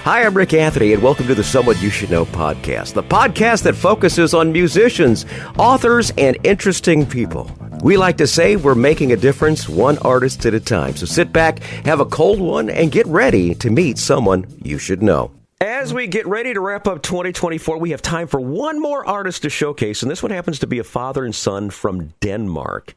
Hi, I'm Rick Anthony, and welcome to the Someone You Should Know podcast, the podcast that focuses on musicians, authors, and interesting people. We like to say we're making a difference one artist at a time. So sit back, have a cold one, and get ready to meet someone you should know. As we get ready to wrap up 2024, we have time for one more artist to showcase, and this one happens to be a father and son from Denmark.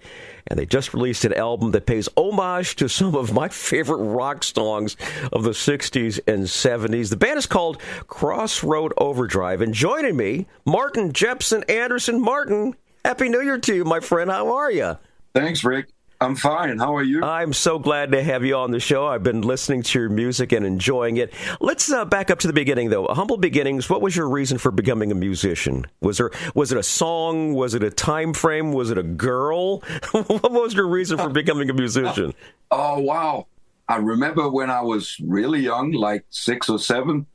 And they just released an album that pays homage to some of my favorite rock songs of the 60s and 70s. The band is called Crossroad Overdrive. And joining me, Martin Jepsen Andersen. Martin, Happy New Year to you, my friend. How are you? Thanks, Rick. I'm fine. How are you? I'm so glad to have you on the show. I've been listening to your music and enjoying it. Let's back up to the beginning, though. Humble beginnings. What was your reason for becoming a musician? Was it a song? Was it a time frame? Was it a girl? What was your reason for becoming a musician? Oh, wow. I remember when I was really young, like 6 or 7,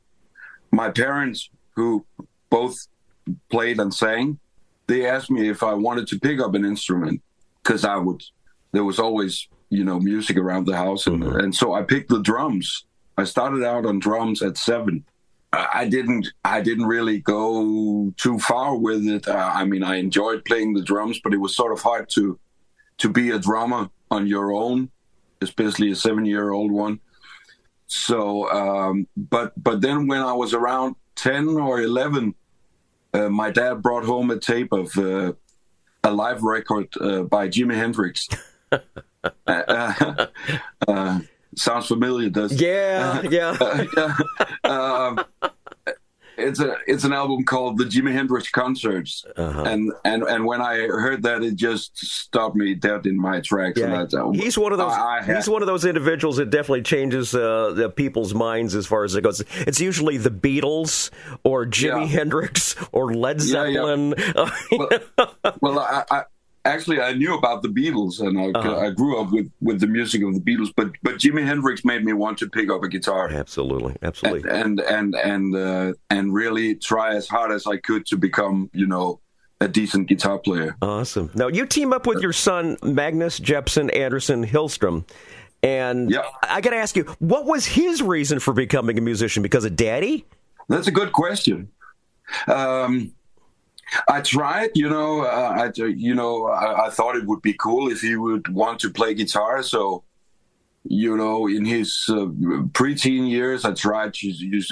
my parents, who both played and sang, they asked me if I wanted to pick up an instrument because there was always, music around the house. And so I picked the drums. I started out on drums at 7. I didn't really go too far with it. I enjoyed playing the drums, but it was sort of hard to be a drummer on your own, especially a 7-year-old one. So, but then when I was around 10 or 11, my dad brought home a tape of a live record by Jimi Hendrix. Sounds familiar, does it? Yeah. It's an album called The Jimi Hendrix Concerts, and when I heard that, it just stopped me dead in my tracks. Yeah. And he's one of those. He's one of those individuals that definitely changes the people's minds as far as it goes. It's usually the Beatles or Jimi Hendrix or Led Zeppelin. Well, Actually, I knew about the Beatles, and I grew up with the music of the Beatles. But Jimi Hendrix made me want to pick up a guitar. Absolutely, and really try as hard as I could to become, a decent guitar player. Awesome. Now you team up with your son Magnus Jepsen Andersen Hilstrøm, and I got to ask you, what was his reason for becoming a musician? Because of Daddy? That's a good question. I tried, I thought it would be cool if he would want to play guitar. So, in his preteen years, I tried to,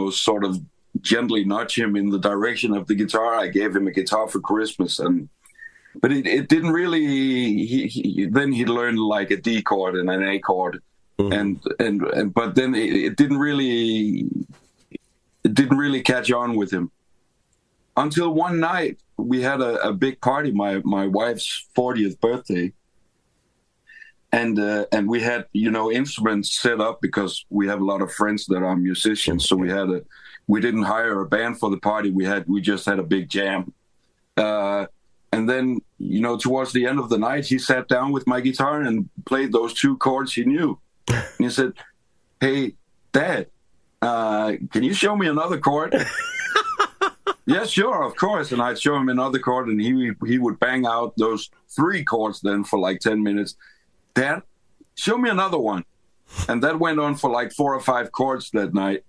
sort of gently nudge him in the direction of the guitar. I gave him a guitar for Christmas, but it didn't really. Then he learned like a D chord and an A chord, and but then it didn't really catch on with him. Until one night, we had a big party, my wife's 40th birthday, and we had instruments set up because we have a lot of friends that are musicians. So we didn't hire a band for the party. We just had a big jam, and then towards the end of the night, he sat down with my guitar and played those 2 chords he knew. And he said, "Hey, Dad, can you show me another chord?" Yeah, sure, of course. And I'd show him another chord, and he would bang out those 3 chords then for like 10 minutes. Dad, show me another one. And that went on for like 4 or 5 chords that night.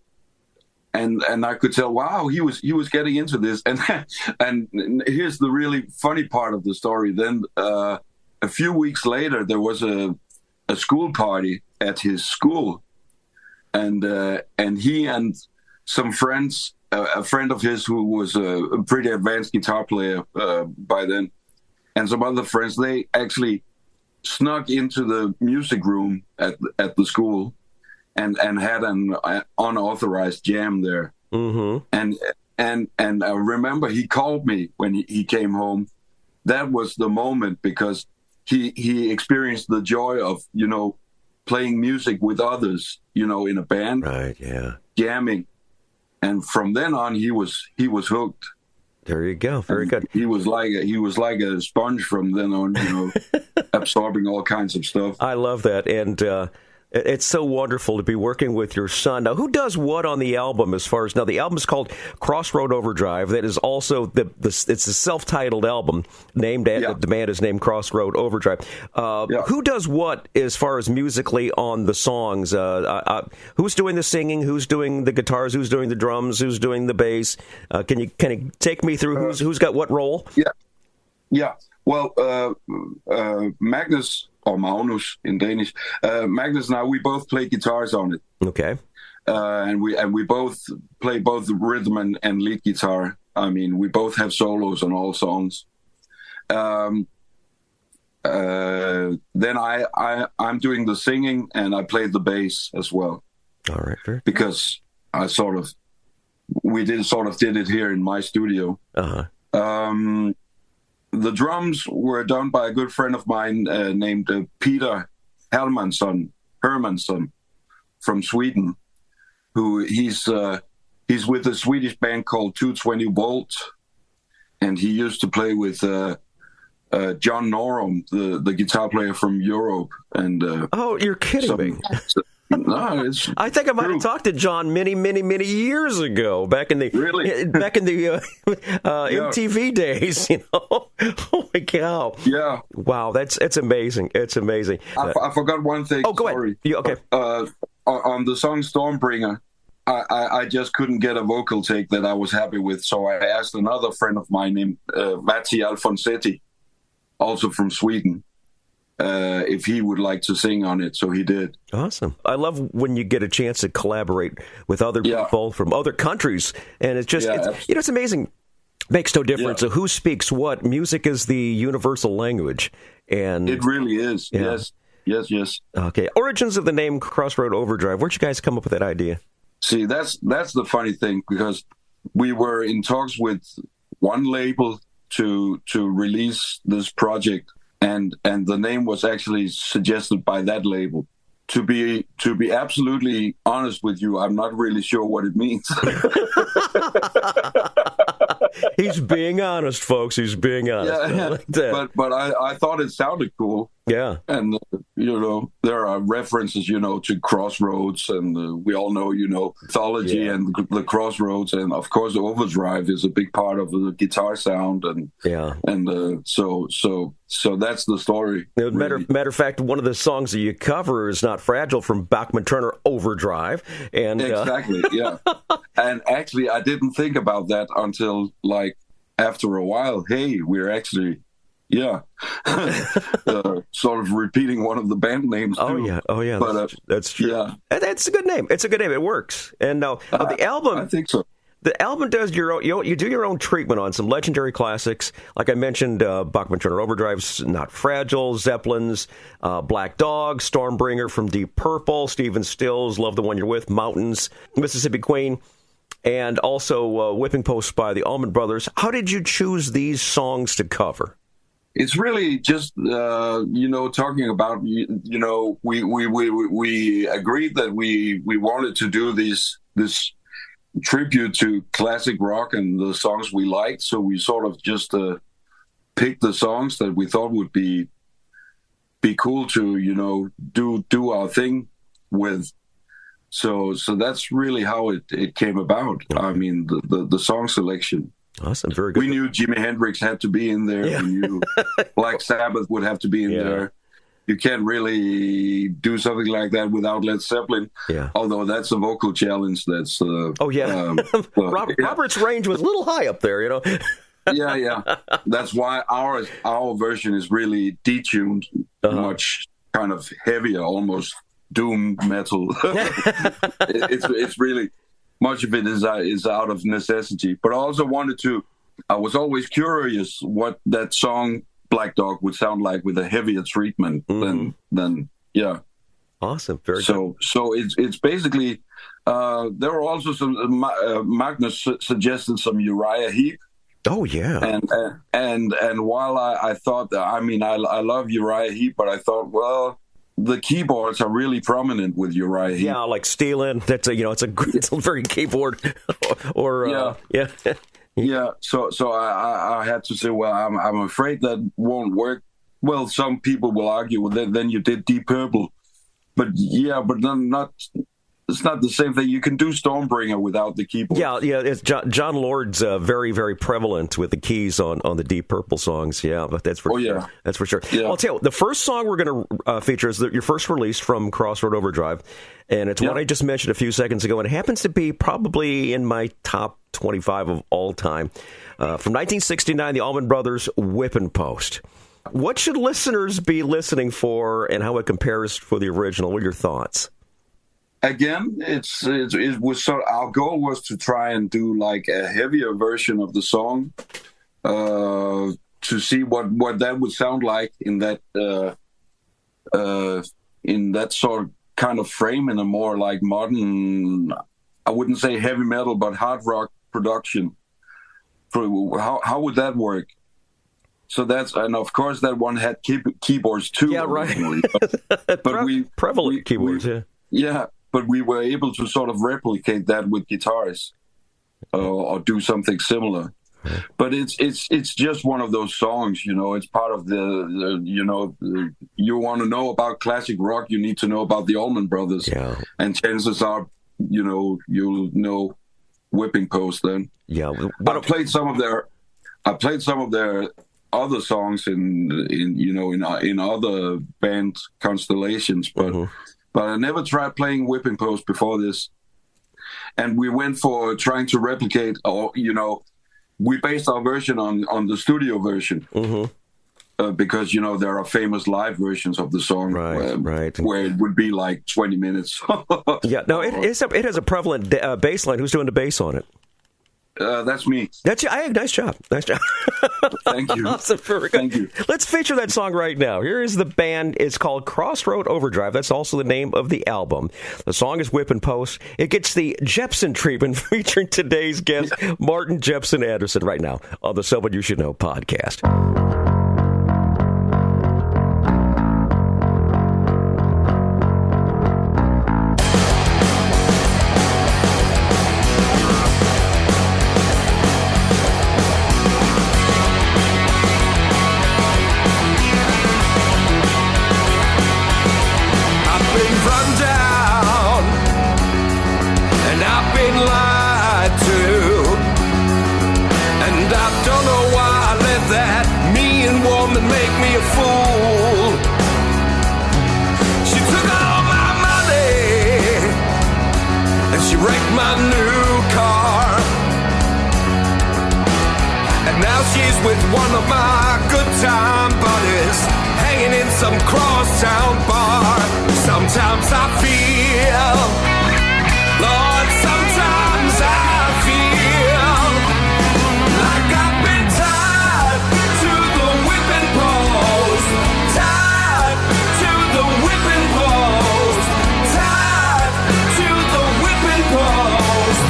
And I could tell, wow, he was getting into this. And here's the really funny part of the story. Then a few weeks later, there was a school party at his school, and he and some friends. A friend of his who was a pretty advanced guitar player by then, and some other friends, they actually snuck into the music room at the school and had an unauthorized jam there. Mm-hmm. And I remember he called me when he came home. That was the moment, because he experienced the joy of playing music with others, in a band, right? Yeah, jamming. And from then on, he was hooked. There you go. Very good. He was like a sponge from then on, absorbing all kinds of stuff. I love that. And It's so wonderful to be working with your son. Now, who does what on the album as far as, now the album is called Crossroad Overdrive. That is also, it's a self-titled album named, the band is named Crossroad Overdrive. Who does what as far as musically on the songs? Who's doing the singing? Who's doing the guitars? Who's doing the drums? Who's doing the bass? Can you take me through who's got what role? Yeah. Well, Magnus, or Magnus in Danish, Magnus and I, we both play guitars on it. Okay. And we both play both the rhythm and lead guitar. I mean, we both have solos on all songs. Then I'm doing the singing and I play the bass as well. All right. Sure. Because we did it here in my studio. Uh-huh. The drums were done by a good friend of mine named Peter Hermansson from Sweden, who he's with a Swedish band called 220 Volt, and he used to play with John Norum, the guitar player from Europe. And oh, you're kidding me! No, it's I think I might have talked to John many years ago, back in the MTV days. You know, holy cow! Yeah, wow, it's amazing. It's amazing. I forgot one thing. Oh, go ahead. Okay. On the song Stormbringer, I just couldn't get a vocal take that I was happy with, so I asked another friend of mine named Matti Alfonsetti, also from Sweden, if he would like to sing on it, so he did. Awesome. I love when you get a chance to collaborate with other people from other countries, and it's just, it's amazing. Makes no difference who speaks what. Music is the universal language, and it really is. Yeah. Yes. Okay. Origins of the name Crossroad Overdrive. Where'd you guys come up with that idea? See, that's the funny thing, because we were in talks with one label to release this project. And the name was actually suggested by that label. To be absolutely honest with you, I'm not really sure what it means. He's being honest, folks. He's being honest. Yeah. I like that. But I thought it sounded cool. Yeah. And, there are references, to Crossroads, and we all know, mythology and the Crossroads. And, of course, Overdrive is a big part of the guitar sound. And so that's the story. Matter of fact, one of the songs that you cover is Not Fragile from Bachman Turner Overdrive. And exactly, yeah. And actually, I didn't think about that until, after a while. Hey, we're actually... sort of repeating one of the band names too. Oh yeah. But, that's true. Yeah, it's a good name. It works. And now the album, I think so. The album does your own. You do your own treatment on some legendary classics, like I mentioned, Bachman Turner Overdrive's "Not Fragile," Zeppelin's "Black Dog," Stormbringer from Deep Purple, Stephen Stills' "Love the One You're With," Mountains, Mississippi Queen, and also "Whipping Post" by the Allman Brothers. How did you choose these songs to cover? It's really just, talking about, we agreed that we wanted to do this tribute to classic rock and the songs we liked. So we sort of just picked the songs that we thought would be cool to, do our thing with. So that's really how it came about. I mean, the song selection. Awesome, very good. We knew Jimi Hendrix had to be in there. Yeah. We knew Black Sabbath would have to be in there. You can't really do something like that without Led Zeppelin. Yeah. Although that's a vocal challenge. That's Robert's range was a little high up there, Yeah. That's why our version is really detuned, much kind of heavier, almost doom metal. It's really. Much of it is out of necessity. But I also I was always curious what that song Black Dog would sound like with a heavier treatment than. Awesome. Very good. So it's basically, there were also some, Magnus suggested some Uriah Heep. Oh, yeah. And while I thought, I love Uriah Heep, but I thought, well, the keyboards are really prominent with Uriah Heep. Yeah, like Steelin. That's it's a very keyboard. So I had to say, well, I'm afraid that won't work. Well, some people will argue, well, then you did Deep Purple, but not. It's not the same thing. You can do Stormbringer without the keyboard. Yeah. It's John Lord's very, very prevalent with the keys on the Deep Purple songs. Yeah, but that's for sure. Yeah. That's for sure. Yeah. Well, I'll tell you, the first song we're going to feature is your first release from Crossroad Overdrive, and it's one I just mentioned a few seconds ago, and it happens to be probably in my top 25 of all time. From 1969, the Allman Brothers, Whippin' Post. What should listeners be listening for, and how it compares for the original? What are your thoughts? Again, it was sort of, our goal was to try and do like a heavier version of the song, to see what that would sound like in that sort of kind of frame, in a more like modern, I wouldn't say heavy metal, but hard rock production. How would that work? So and of course that one had keyboards too. Yeah, right. But prevalent keyboards. Yeah. But we were able to sort of replicate that with guitars, or do something similar. But it's just one of those songs, It's part of the you want to know about classic rock, you need to know about the Allman Brothers, and chances are, you'll know Whipping Post then. Yeah, but I played some of their other songs in other band constellations, but. But I never tried playing Whipping Post before this. And we went for trying to replicate, we based our version on the studio version. Because, there are famous live versions of the song where it would be like 20 minutes. Yeah, no, it has a prevalent bass line. Who's doing the bass on it? That's me. That's you. Nice job. Nice job. Thank you. Awesome. Thank you. Let's feature that song right now. Here is the band. It's called Crossroad Overdrive. That's also the name of the album. The song is Whippin' Post. It gets the Jepsen treatment, featuring today's guest, Martin Jepsen Andersen, right now on the Someone You Should Know podcast. With one of my good time buddies, hanging in some crosstown bar. Sometimes I feel, Lord, sometimes I feel like I've been tied to the whipping post, tied to the whipping post, tied to the whipping post.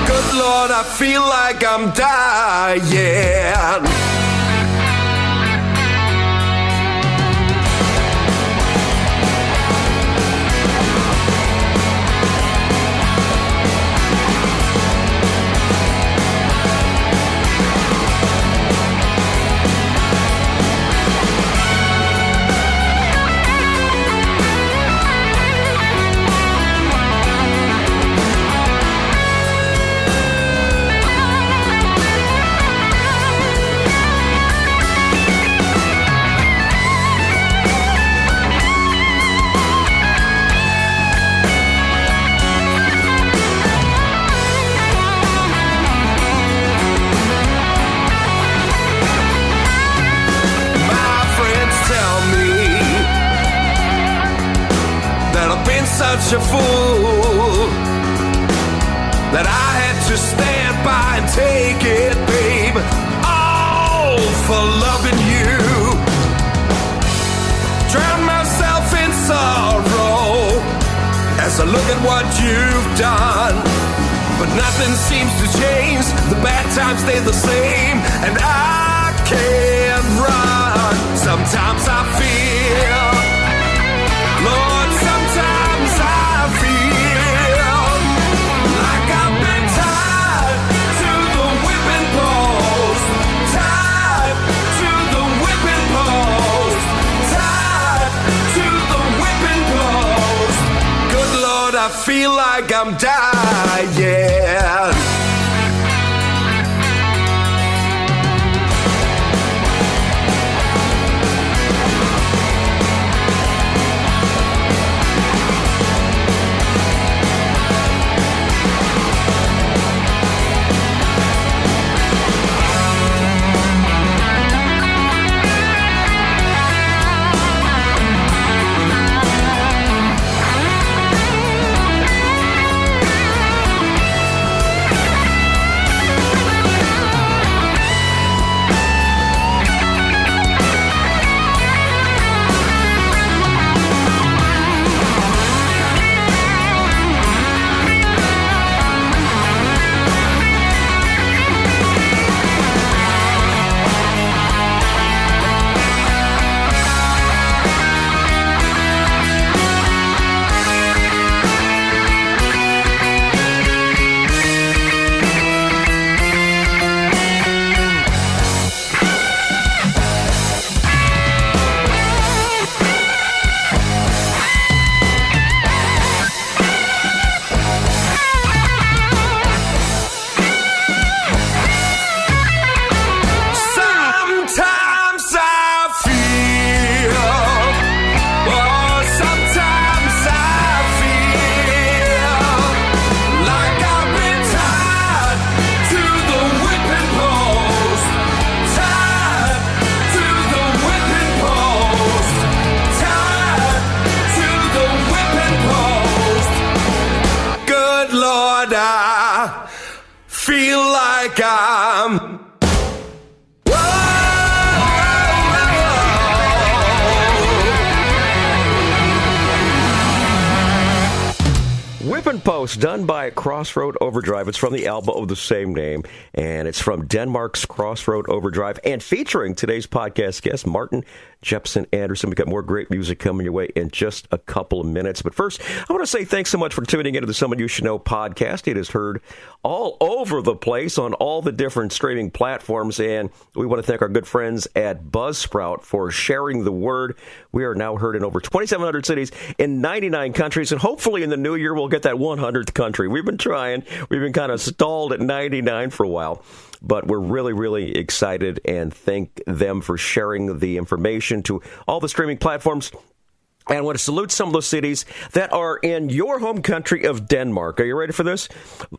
Good Lord, I feel like I'm dying. Such a fool that I had to stand by and take it, babe, all for loving you. Drown myself in sorrow as I look at what you've done, but nothing seems to change. The bad times stay the same, and I can't run. Sometimes I feel, Lord, sometimes I feel like I've been tied to the whipping post, tied to the whipping post, tied to the whipping post. I feel like I'm dying. Feel like I'm Whippin' Post, done by Crossroad Overdrive. It's from the album of the same name, and it's from Denmark's Crossroad Overdrive, and featuring today's podcast guest, Martin Jepsen Andersen. We've got more great music coming your way in just a couple of minutes. But first, I want to say thanks so much for tuning into the Someone You Should Know podcast. It is heard all over the place on all the different streaming platforms, and we want to thank our good friends at Buzzsprout for sharing the word. We are now heard in over 2,700 cities in 99 countries, and hopefully in the new year we'll get that 100th country. We've been trying. We've been kind of stalled at 99 for a while. But we're really, really excited and thank them for sharing the information to all the streaming platforms. And I want to salute some of those cities that are in your home country of Denmark. Are you ready for this?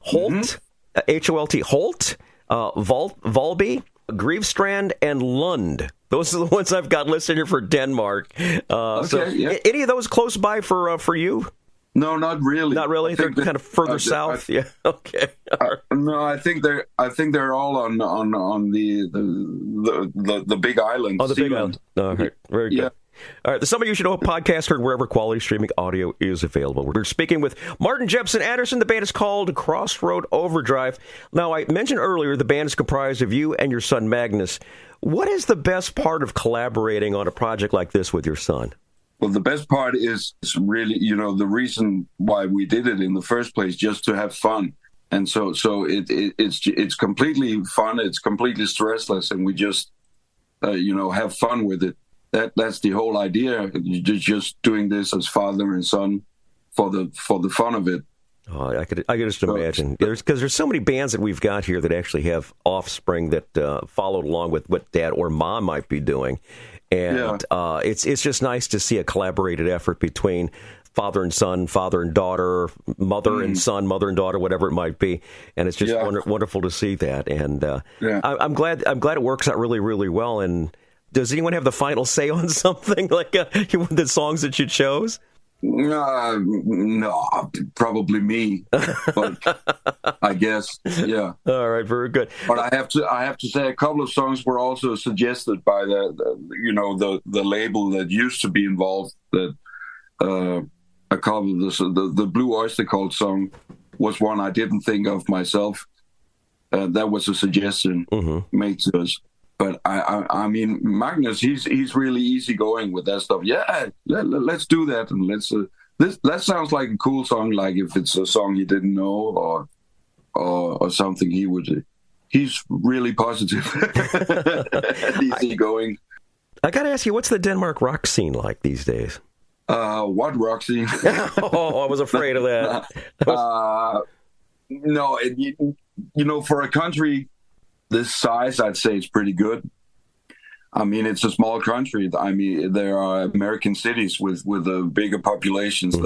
Holt, H-O-L-T, Holt, Valby, Grevestrand, and Lund. Those are the ones I've got listed here for Denmark. Any of those close by for you? No, not really. Not really. They're kind of further south. Yeah. Okay. No, I think they're all on the big island. Oh, the big island. All right. Very good. Yeah. All right, the Somebody You Should Know podcast heard wherever quality streaming audio is available. We're speaking with Martin Jepsen Andersen. The band is called Crossroad Overdrive. Now, I mentioned earlier the band is comprised of you and your son, Magnus. What is the best part of collaborating on a project like this with your son? Well, the best part is really, the reason why we did it in the first place, just to have fun. And so it's completely fun. It's completely stressless, and we just, have fun with it. That's the whole idea. Just doing this as father and son for the fun of it. Oh, I could just imagine. Because there's so many bands that we've got here that actually have offspring that followed along with what dad or mom might be doing. And it's just nice to see a collaborated effort between father and son, father and daughter, mother and son, mother and daughter, whatever it might be. And it's just wonderful to see that. And I'm glad it works out really, really well. And does anyone have the final say on something like the songs that you chose? No, probably me, but I guess, yeah. All right, very good. But I have to say a couple of songs were also suggested by the label that used to be involved. That a couple of the Blue Oyster Cult song was one I didn't think of myself. That was a suggestion made to us. But I mean, Magnus, he's really easygoing with that stuff. Yeah, let's do that, and let's. That sounds like a cool song. Like if it's a song he didn't know, or something, he's really positive, easygoing. I got to ask you, what's the Denmark rock scene like these days? What, Roxy? Oh, I was afraid of that. No, for a country this size, I'd say it's pretty good. I mean, it's a small country. I mean, there are American cities with bigger populations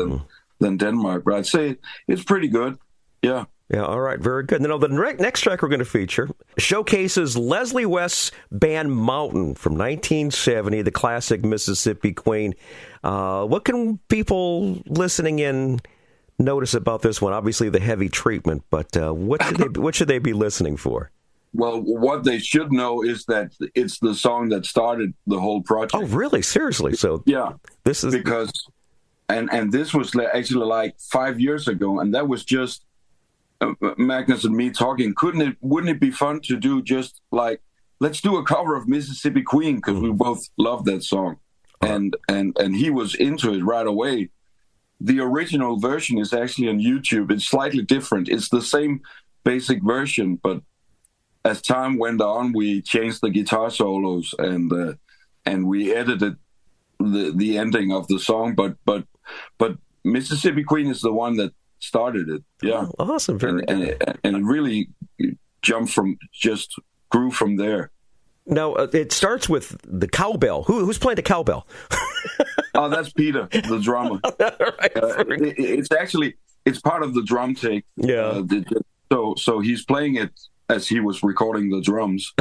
than Denmark, but I'd say it's pretty good. Yeah. Yeah, all right, very good. Now, the next track we're going to feature showcases Leslie West's band Mountain from 1970, the classic Mississippi Queen. What can people listening in notice about this one? Obviously, the heavy treatment, but what should they be listening for? Well, what they should know is that it's the song that started the whole project. Oh, really? Seriously? So yeah, this is because, and this was actually like 5 years ago, and that was just Magnus and me talking. Wouldn't it be fun to do just like, let's do a cover of Mississippi Queen, because we both love that song, and he was into it right away. The original version is actually on YouTube. It's slightly different. It's the same basic version, but as time went on, we changed the guitar solos and we edited the ending of the song. But Mississippi Queen is the one that started it. Yeah, oh, awesome, very good. And it really grew from there. Now it starts with the cowbell. Who's playing the cowbell? Oh, that's Peter, the drummer. Right. It's part of the drum take. Yeah. So he's playing it as he was recording the drums.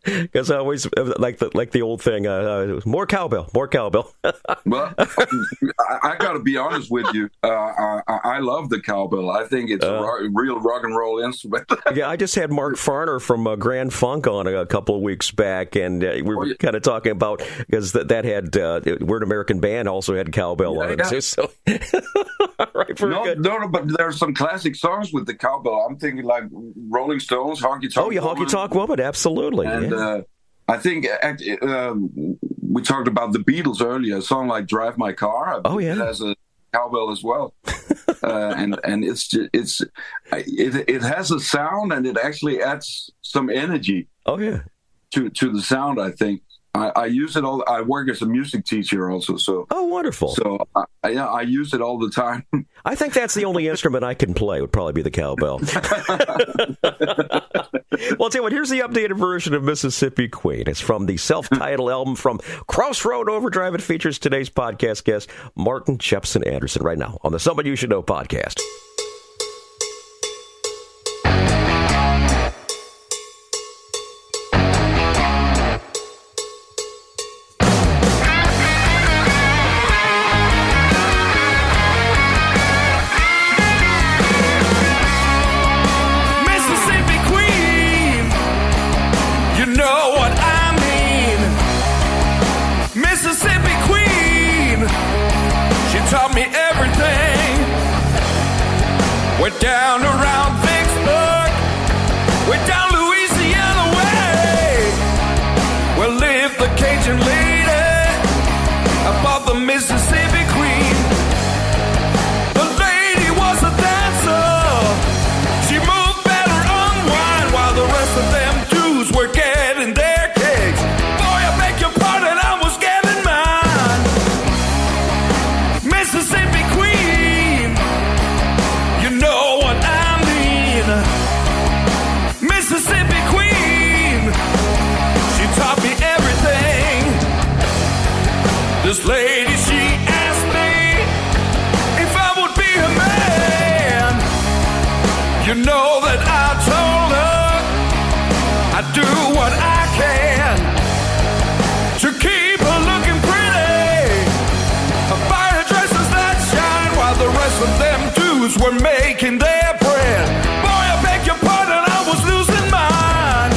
Because I always like the old thing, more cowbell. Well, I got to be honest with you. I love the cowbell. I think it's a real rock and roll instrument. Yeah, I just had Mark Farner from Grand Funk on a couple of weeks back, and we were kind of talking about, because that had We're an American Band also had cowbell on it too. So, all right, good. No, but there are some classic songs with the cowbell. I'm thinking like Rolling Stones, Honky Tonk. Oh, yeah, Honky Tonk Woman, absolutely. And I think we talked about the Beatles earlier. A song like "Drive My Car" it has a cowbell as well, and it has a sound, and it actually adds some energy. Oh yeah, to the sound. I think I use it all. I work as a music teacher also, so wonderful. So I use it all the time. I think that's the only instrument I can play. Would probably be the cowbell. Well, I'll tell you what, here's the updated version of Mississippi Queen. It's from the self-titled album from Crossroad Overdrive. It features today's podcast guest, Martin Jepsen Andersen, right now on the Someone You Should Know podcast. We're down around Vicksburg, we're down Louisiana way. We'll live the Cajun lady above the Mississippi Queen. The lady was a dancer, she moved better unwind, while the rest of them dudes were getting their kicks. Boy, I beg your pardon, I was getting mine. Mississippi Queen, you know what I mean. Mississippi Queen, she taught me everything. This lady, she asked me if I would be her man. You know that I told her I do what I can to keep her looking pretty, buy her dresses that shine, while the rest of them dudes were making their bread. Boy, I beg your pardon, I was losing mine.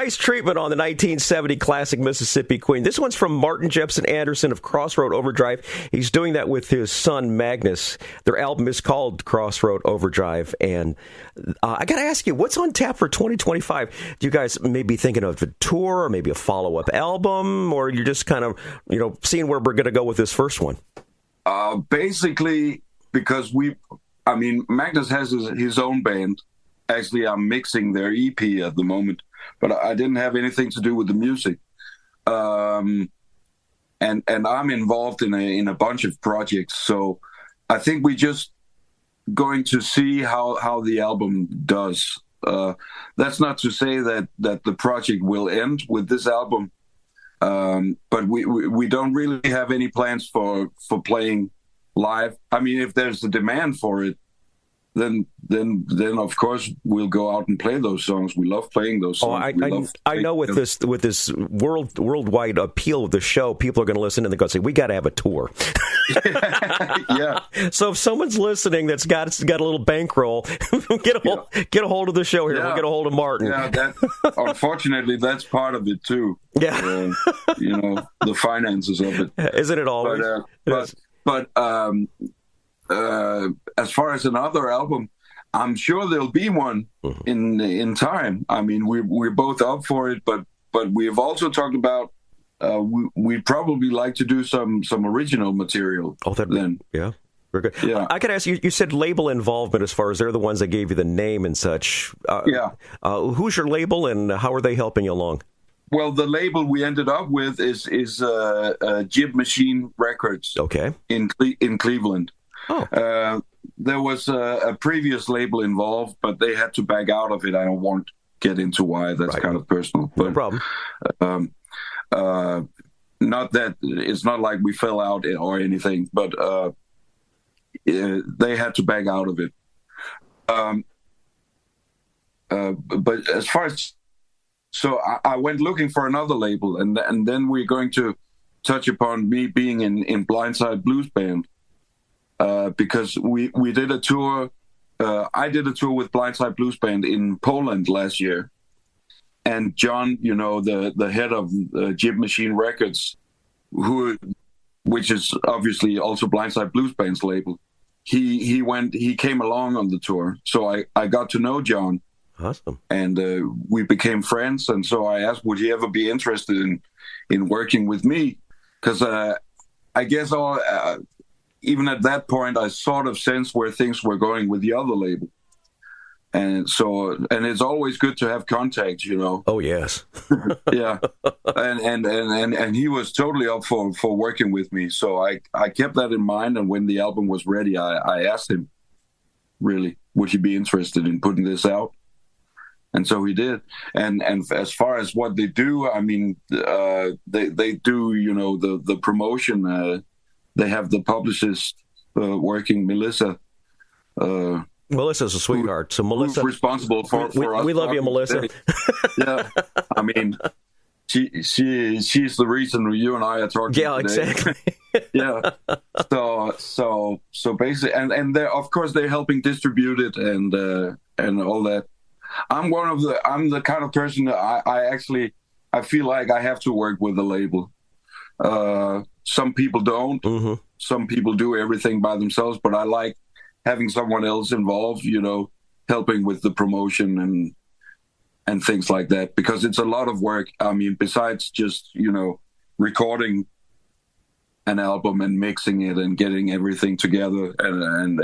nice treatment on the 1970 classic Mississippi Queen. This one's from Martin Jepsen Andersen of Crossroad Overdrive. He's doing that with his son, Magnus. Their album is called Crossroad Overdrive. And I got to ask you, what's on tap for 2025? Do you guys maybe thinking of a tour or maybe a follow-up album? Or you're just kind of, seeing where we're going to go with this first one? Basically, because Magnus has his own band. Actually, I'm mixing their EP at the moment, but I didn't have anything to do with the music. And I'm involved in a bunch of projects, so I think we're just going to see how the album does. That's not to say that the project will end with this album, but we don't really have any plans for playing live. I mean, if there's a demand for it, then of course we'll go out and play those songs. We love playing those songs. I know with this worldwide appeal of the show, people are going to listen and they're going to say, we got to have a tour. Yeah. So if someone's listening that's got a little bankroll, get a hold of the show here. Yeah. We'll get a hold of Martin. Yeah, unfortunately, that's part of it too. Yeah. The finances of it. Isn't it always? But as far as another album, I'm sure there'll be one in time. I mean, we're both up for it, but we've also talked about we'd probably like to do some original material. Then. Yeah. Very good. Yeah. I could ask you. You said label involvement as far as they're the ones that gave you the name and such. Yeah. Who's your label and how are they helping you along? Well, the label we ended up with is Jib Machine Records. Okay. In Cleveland. Oh. There was a previous label involved, but they had to back out of it. I don't want to get into why. That's kind of personal. No problem. Not that it's not like we fell out or anything, but they had to back out of it. But as far as I went looking for another label, and then we're going to touch upon me being in Blindside Blues Band. Because we did a tour, I did a tour with Blindside Blues Band in Poland last year, and John, the head of Jib Machine Records, which is obviously also Blindside Blues Band's label, he came along on the tour, so I got to know John. Awesome. And we became friends, and so I asked, would he ever be interested in working with me? Because I guess even at that point, I sort of sensed where things were going with the other label. And it's always good to have contact, Oh, yes. Yeah. And he was totally up for working with me. So I kept that in mind. And when the album was ready, I asked him, really, would he be interested in putting this out? And so he did. And as far as what they do, I mean, they do, the promotion. They have the publicist working, Melissa. Melissa's a sweetheart. So Melissa, who's responsible for us. We love you, Melissa. Yeah, I mean, she's the reason you and I are talking. Yeah, today. Exactly. Yeah. So basically, and they're, of course, they're helping distribute it and all that. I'm the kind of person that I feel like I have to work with a label. Some people don't. Mm-hmm. Some people do everything by themselves, but I like having someone else involved, helping with the promotion and things like that, because it's a lot of work. I mean, besides just, recording an album and mixing it and getting everything together and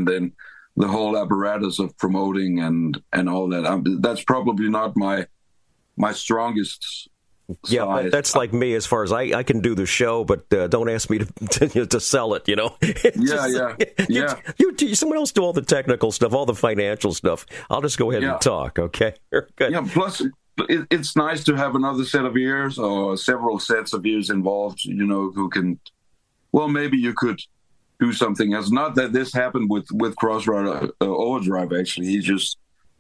then the whole apparatus of promoting and all that. That's probably not my strongest Yeah, but that's like me as far as I can do the show, but don't ask me to sell it, someone else do all the technical stuff, all the financial stuff. I'll just go ahead and talk, okay? Good. Yeah, plus it's nice to have another set of ears or several sets of ears involved, who can, well, maybe you could do something else. Not that this happened with Crossroad Overdrive, actually.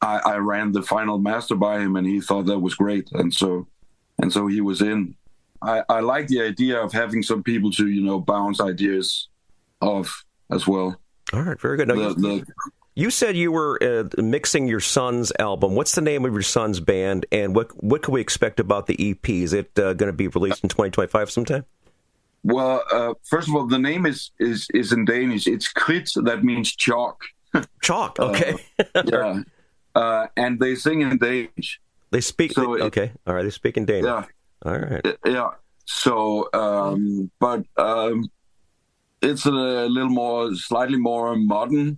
I ran the final master by him, and he thought that was great, and so he was in. I like the idea of having some people to, bounce ideas off as well. All right, very good. You said you were mixing your son's album. What's the name of your son's band, and what can we expect about the EP? Is it going to be released in 2025 sometime? Well, first of all, the name is in Danish. It's Krit, that means chalk. Chalk, okay. Yeah. And they sing in Danish. They speak, okay. All right, they speak in Danish. Yeah. All right. Yeah. So, but it's a little more, slightly more modern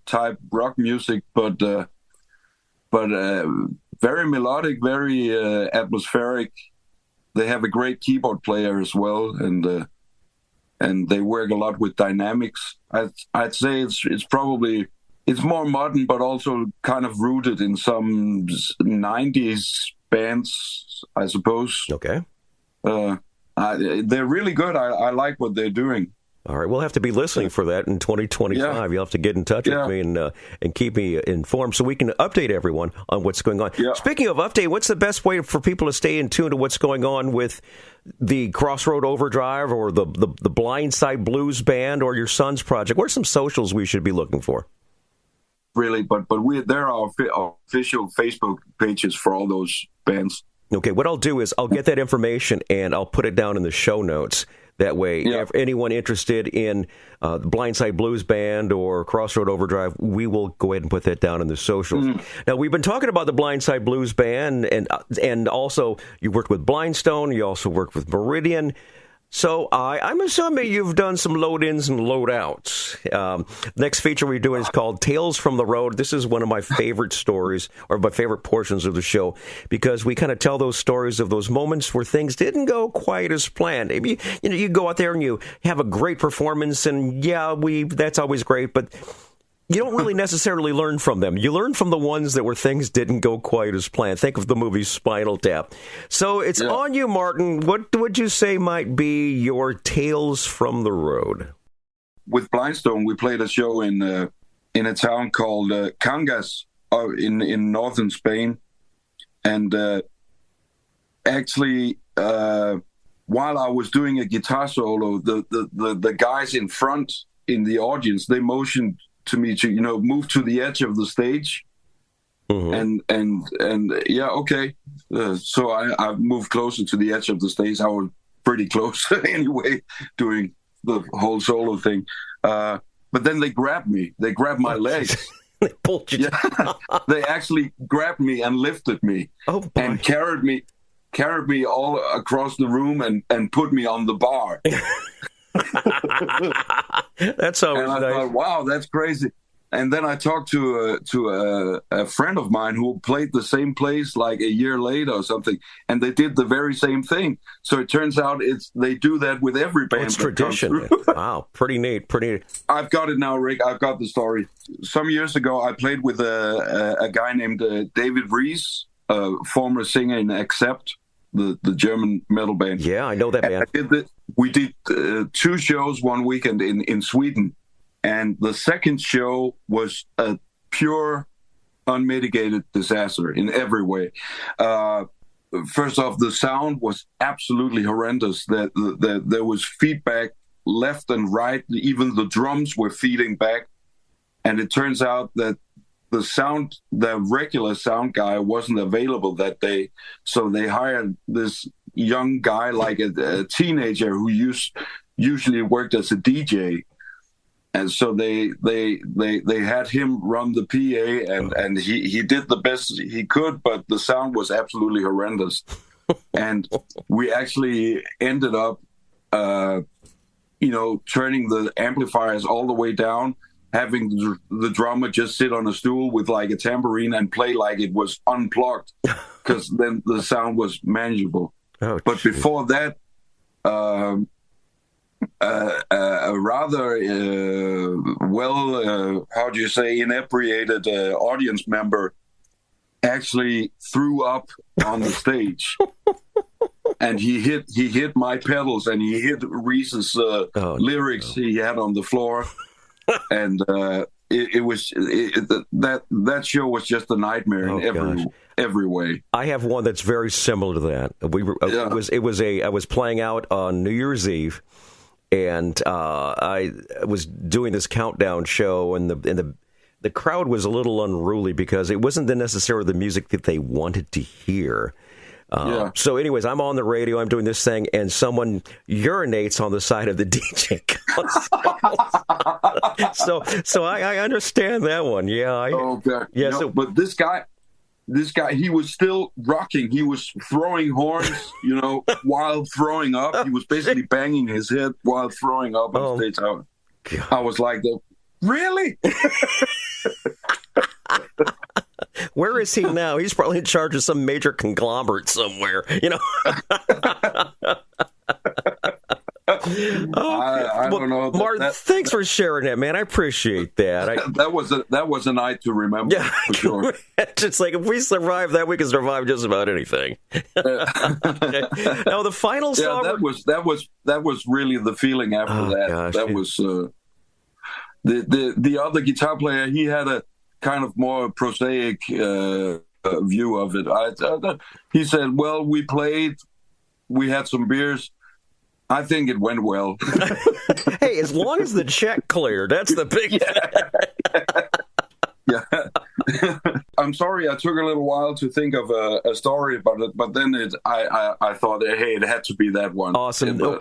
type rock music, but very melodic, very atmospheric. They have a great keyboard player as well, and they work a lot with dynamics. I'd say it's more modern, but also kind of rooted in some 90s bands, I suppose. Okay. They're really good. I like what they're doing. All right, we'll have to be listening for that in 2025. Yeah. You'll have to get in touch with me and keep me informed so we can update everyone on what's going on. Yeah. Speaking of update, what's the best way for people to stay in tune to what's going on with the Crossroad Overdrive or the Blindside Blues Band or your son's project? What are some socials we should be looking for? Really, but there are official Facebook pages for all those bands. Okay, what I'll do is I'll get that information and I'll put it down in the show notes. That way, if anyone interested in the Blindside Blues Band or Crossroad Overdrive, we will go ahead and put that down in the socials. Now, we've been talking about the Blindside Blues Band, and also you worked with Blindstone, you also worked with Meridian. So I'm assuming you've done some load-ins and load-outs. Next feature we're doing is called Tales from the Road. This is one of my favorite stories, or my favorite portions of the show, because we kind of tell those stories of those moments where things didn't go quite as planned. Maybe you go out there and you have a great performance, and that's always great, but you don't really necessarily learn from them. You learn from the ones that where things didn't go quite as planned. Think of the movie Spinal Tap. So it's on you, Martin. What would you say might be your Tales from the Road? With Blindstone, we played a show in a town called Cangas in northern Spain. And actually, while I was doing a guitar solo, the guys in front in the audience, they motioned to me to move to the edge of the stage, and okay. So I moved closer to the edge of the stage. I was pretty close anyway, doing the whole solo thing. But then they grabbed me. They grabbed my legs. They pulled you. Yeah. They actually grabbed me and lifted me and carried me all across the room and put me on the bar. That's always nice. And I thought, wow, that's crazy. And then I talked to a friend of mine who played the same place like a year later or something, and they did the very same thing. So it turns out they do that with every band. It's tradition. Wow, pretty neat. I've got it now, Rick. I've got the story. Some years ago, I played with a guy named David Rees, former singer in Accept, the German metal band. Yeah, I know that band. We did 2 shows one weekend in Sweden, and the second show was a pure, unmitigated disaster in every way. First off, the sound was absolutely horrendous. There was feedback left and right. Even the drums were feeding back, and it turns out that the regular sound guy wasn't available that day, so they hired this young guy, like a teenager who usually worked as a DJ, and so they had him run the PA, and he did the best he could, but the sound was absolutely horrendous, and we actually ended up, turning the amplifiers all the way down, having the drummer just sit on a stool with like a tambourine and play like it was unplugged, because then the sound was manageable. But before that, a rather how do you say, inebriated audience member actually threw up on the stage. And he hit my pedals, and he hit Reese's lyrics he had on the floor. And that show was just a nightmare in every way. I have one that's very similar to that. I was playing out on New Year's Eve, and I was doing this countdown show, and the the crowd was a little unruly because it wasn't necessarily the music that they wanted to hear. So anyways, I'm on the radio, I'm doing this thing, and someone urinates on the side of the DJ console. so I understand that one. Yeah. But this guy, he was still rocking. He was throwing horns, while throwing up. He was basically banging his head while throwing up on stage. I was like, really? Where is he now? He's probably in charge of some major conglomerate somewhere, I don't know. Martin, thanks for sharing that, man. I appreciate that. That was a night to remember. Yeah, for sure. It's like if we survive that, we can survive just about anything. Now the final song. That was really the feeling after that. Gosh, that was the other guitar player. He had a kind of more prosaic view of it. He said, "Well, we played, we had some beers. I think it went well." Hey, as long as the check cleared, that's the big thing. Yeah. I'm sorry, I took a little while to think of a story about it, but then I thought, hey, it had to be that one. Awesome. No.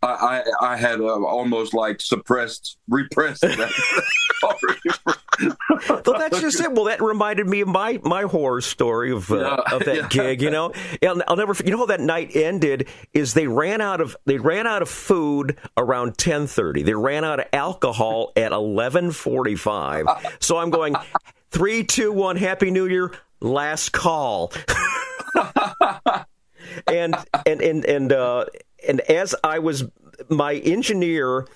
I had almost like repressed that story. Well, that's just it. Well, that reminded me of my horror story of that gig. I'll never. How that night ended is they ran out of food around 10:30. They ran out of alcohol at 11:45. So I'm going 3, 2, 1. Happy New Year. Last call. and as I was, my engineer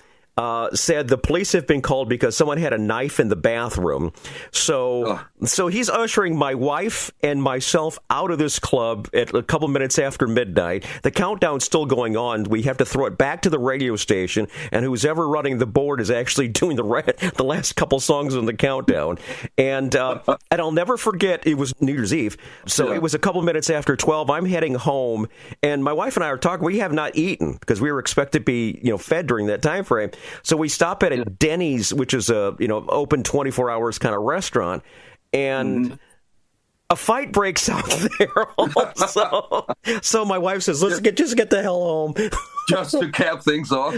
said the police have been called because someone had a knife in the bathroom. So he's ushering my wife and myself out of this club at a couple minutes after midnight. The countdown's still going on. We have to throw it back to the radio station, and who's ever running the board is actually doing the last couple songs on the countdown. And I'll never forget, it was New Year's Eve. So it was a couple minutes after 12. I'm heading home, and my wife and I are talking. We have not eaten because we were expected to be fed during that time frame. So we stop at a Denny's, which is a open 24 hours kind of restaurant, and a fight breaks out there. Also. So my wife says, "Let's just get the hell home." Just to cap things off.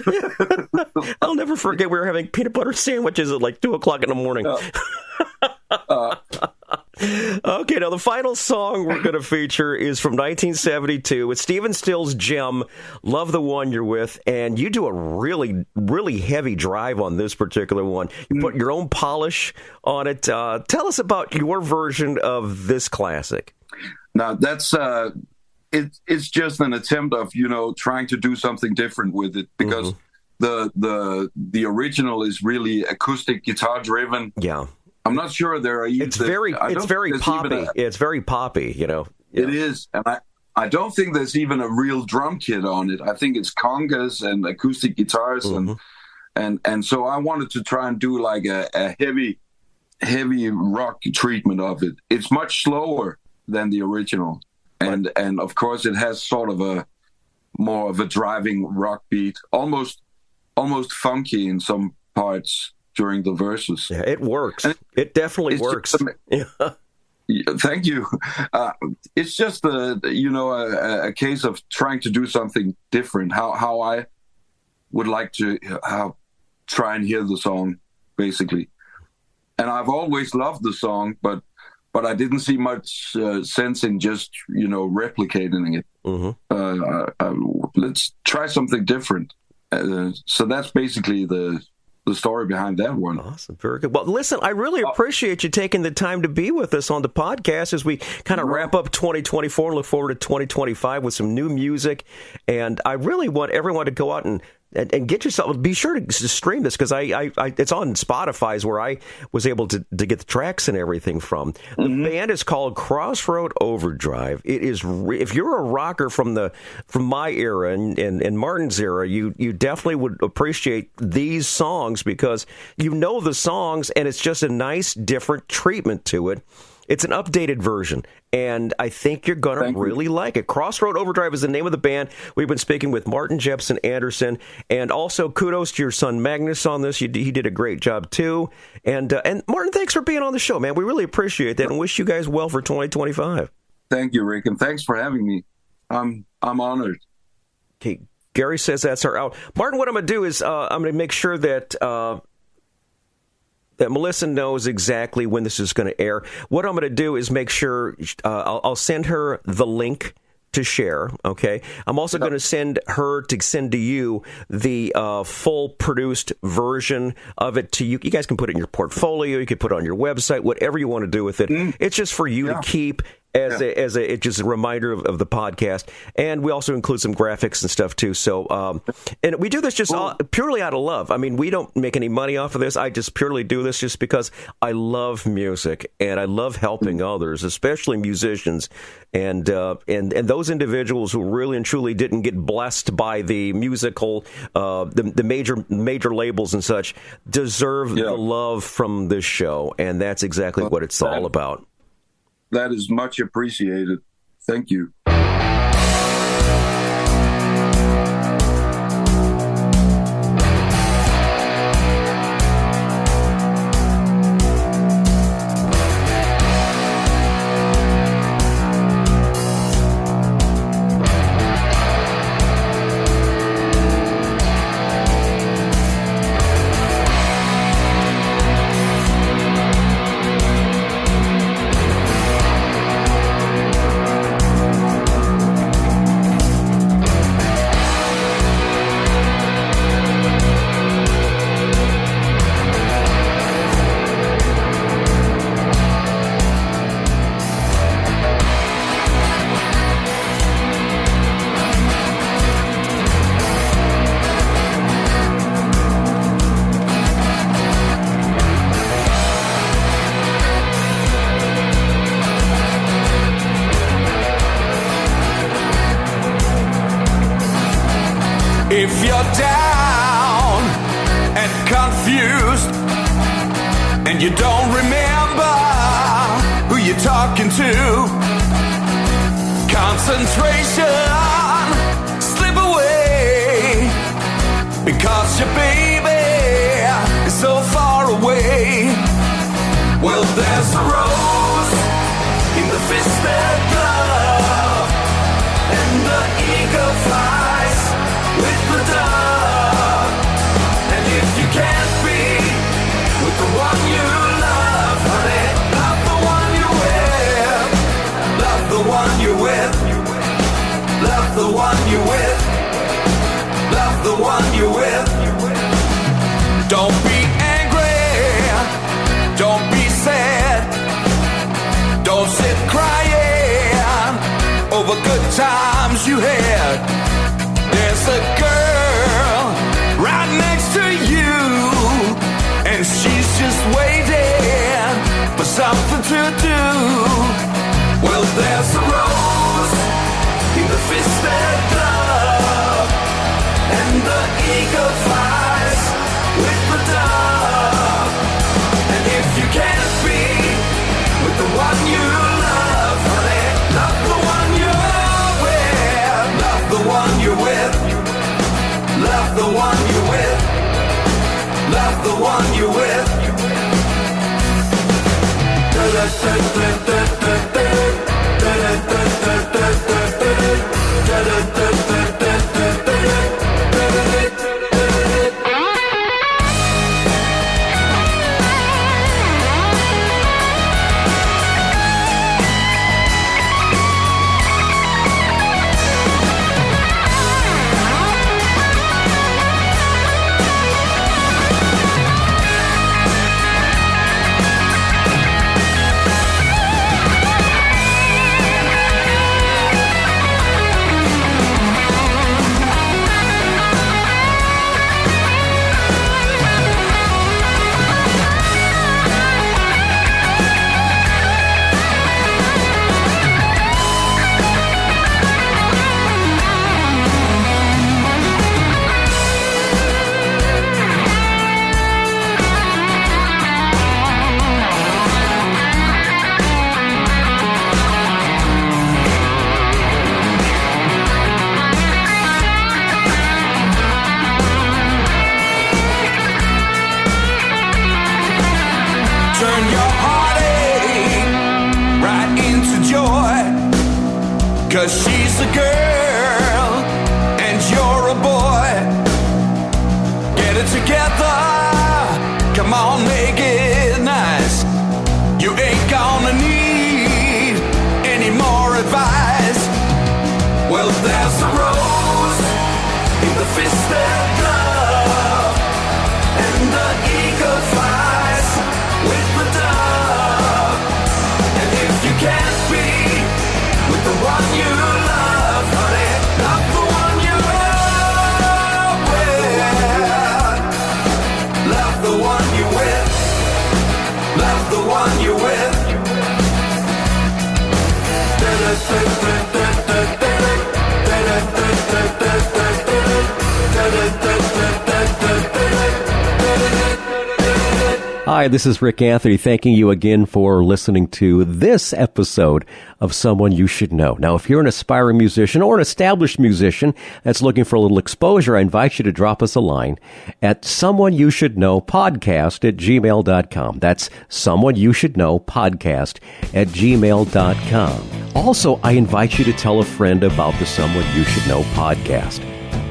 I'll never forget, we were having peanut butter sandwiches at like 2:00 in the morning. Okay, now the final song we're going to feature is from 1972. It's Stephen Still's Gem, Love the One You're With, and you do a really, really heavy drive on this particular one. You put your own polish on it. Tell us about your version of this classic. Now, that's it's just an attempt of, trying to do something different with it, because the original is really acoustic guitar driven. Yeah. I'm not sure there are even... It's very poppy. It's very poppy, Yeah. It is, and I don't think there's even a real drum kit on it. I think it's congas and acoustic guitars, and so I wanted to try and do like a heavy rock treatment of it. It's much slower than the original, and of course it has sort of a more of a driving rock beat, almost funky in some parts during the verses. Yeah, it works. It definitely works. Thank you. It's just a case of trying to do something different. How I would like to try and hear the song, basically. And I've always loved the song, but I didn't see much sense in just replicating it. Let's try something different. So that's basically the story behind that one. Awesome. Very good. Well, listen, I really appreciate you taking the time to be with us on the podcast as we kind of wrap up 2024 and look forward to 2025 with some new music. And I really want everyone to go out and get yourself, be sure to stream this, because it's on Spotify, is where I was able to get the tracks and everything from. The band is called Crossroad Overdrive. It is, if you're a rocker from my era and Martin's era, you definitely would appreciate these songs, because the songs and it's just a nice different treatment to it. It's an updated version, and I think you're going to really like it. Crossroad Overdrive is the name of the band. We've been speaking with Martin Jepsen Andersen, and also kudos to your son Magnus on this. He did a great job, too. And Martin, thanks for being on the show, man. We really appreciate that and wish you guys well for 2025. Thank you, Rick, and thanks for having me. I'm honored. Okay, Gary says that's our out. Martin, what I'm going to do is I'm going to make sure that that Melissa knows exactly when this is going to air. What I'm going to do is make sure I'll send her the link to share, okay? I'm also going to send to you the full produced version of it to you. You guys can put it in your portfolio. You can put it on your website, whatever you want to do with it. It's just for you to keep as just a reminder of the podcast. And we also include some graphics and stuff too. So, and we do this just purely out of love. I mean, we don't make any money off of this. I just purely do this just because I love music and I love helping others, especially musicians. And those individuals who really and truly didn't get blessed by the musical, the major labels and such deserve the love from this show. And that's exactly what it's all about. That is much appreciated. Thank you. If you're down and confused and you don't remember who you're talking to, concentration slip away because your baby is so far away. Well, there's a rose in the fisted glove and the eagle flies with the dove. And if you can't be with the one you love, honey, love the one you're with. Love the one you're with. Love the one you're with. Love the one you're with. Don't be angry. Don't be sad. Don't sit crying over good times you had. There's a girl right next to you, and she's just waiting for something to do. Well, there's a rose in the fisted glove, and the eagle flies with the dove. And if you can't be with the one you love, honey, love the one you're with. Love the one you're with. Love the one you're with. Love the one you're with. 'cause she's a girl and you're a boy. Get it together, come on, make it nice. You ain't gonna need any more advice. Well, there's a rose in the fisted glove, and the eagle flies with the dove. And if you can't be with the one you love, honey, love the one you love with. Love the one you with. Love the one you with. Hi, this is Rick Anthony, thanking you again for listening to this episode of Someone You Should Know. Now, if you're an aspiring musician or an established musician that's looking for a little exposure, I invite you to drop us a line at someoneyoushouldknowpodcast@gmail.com. That's someoneyoushouldknowpodcast@gmail.com. Also, I invite you to tell a friend about the Someone You Should Know podcast.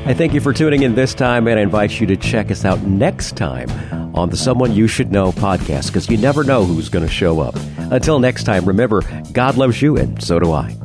I thank you for tuning in this time, and I invite you to check us out next time on the Someone You Should Know podcast, because you never know who's going to show up. Until next time, remember, God loves you, and so do I.